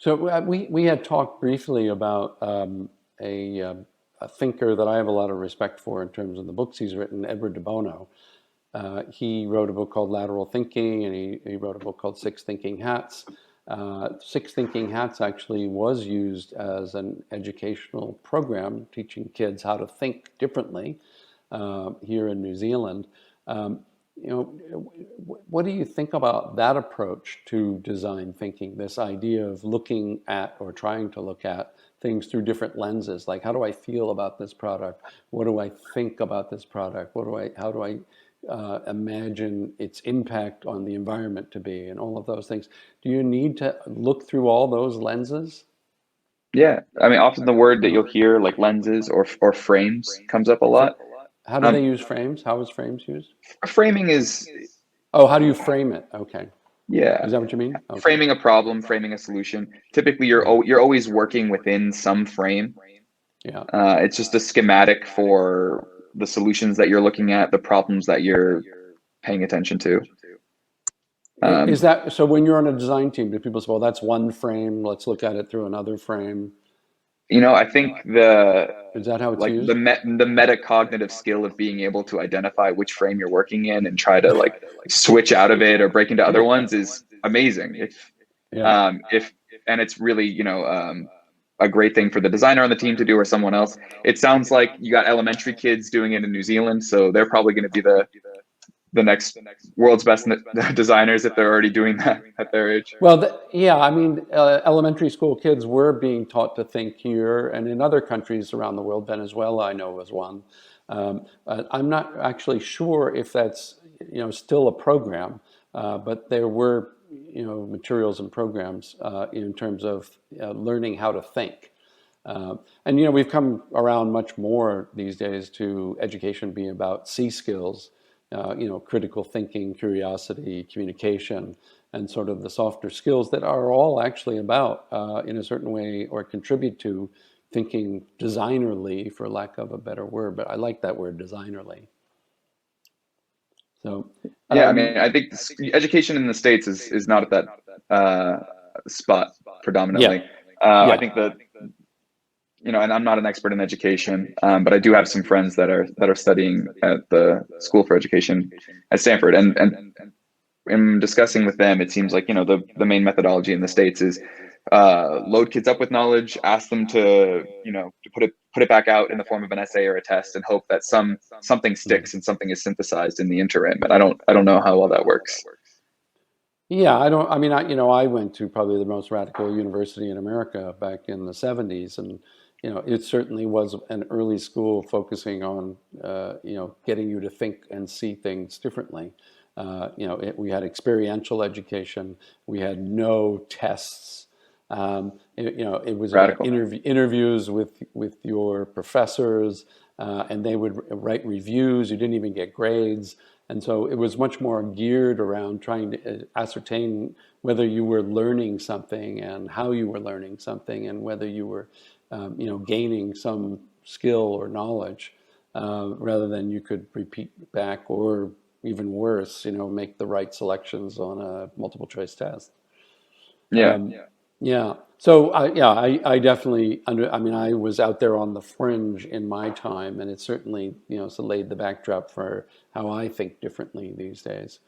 So we had talked briefly about a thinker that I have a lot of respect for in terms of the books he's written, Edward de Bono. He wrote a book called Lateral Thinking, and he wrote a book called Six Thinking Hats. Six Thinking Hats actually was used as an educational program teaching kids how to think differently here in New Zealand. Um, what do you think about that approach to design thinking? This idea of looking at or trying to look at things through different lenses. Like, how do I feel about this product? What do I think about this product? How do I imagine its impact on the environment to be, and all of those things? Do you need to look through all those lenses? Yeah, I mean, often the word that you'll hear, like lenses or frames, comes up a lot. How do they Um, use frames? How is frames used? Framing is, Oh, how do you frame it? Okay. yeah, Is that what you mean? Okay. framing a problem, framing a solution. Typically, you're always working within some frame. Yeah. It's just a schematic for the solutions that you're looking at, the problems that you're paying attention to. Is Um, that so? When you're on a design team, do people say, "Well, that's one frame. Let's look at it through another frame"? I think Is that how it's like used? the metacognitive skill of being able to identify which frame you're working in and try to like switch out of it or break into other ones is amazing. Yeah. If and it's really, a great thing for the designer on the team to do or someone else. It sounds like you got elementary kids doing it in New Zealand, so they're probably going to be the next world's best designers if they're already doing that at their age. Well, yeah, I mean, elementary school kids were being taught to think here, and in other countries around the world. Venezuela, I know, was one. I'm not actually sure if that's, still a program, but there were, materials and programs in terms of learning how to think. And we've come around much more these days to education being about C skills, critical thinking, curiosity, communication, and sort of the softer skills that are all actually about, in a certain way, or contribute to thinking designerly, for lack of a better word. But I like that word, designerly. So, Yeah, I mean, I think education in the States is not at that uh, spot yeah, predominantly. I yeah. think that and I'm not an expert in education, but I do have some friends that are studying at the School for Education at Stanford, and in discussing with them, it seems like the main methodology in the States is load kids up with knowledge, ask them to put it back out in the form of an essay or a test, and hope that something Mm. sticks and something is synthesized in the interim. And I don't know how well that works. Yeah, I don't, I mean, I went to probably the most radical university in America back in the 70s, and, it certainly was an early school focusing on, getting you to think and see things differently. We had experiential education, we had no tests. It was about Radical. interviews with your professors, and they would write reviews. You didn't even get grades. And so it was much more geared around trying to ascertain whether you were learning something and how you were learning something, and whether you were, gaining some skill or knowledge, rather than you could repeat back, or even worse, make the right selections on a multiple choice test. Yeah. Um, yeah. So I definitely I mean, I was out there on the fringe in my time, and it certainly, so laid the backdrop for how I think differently these days.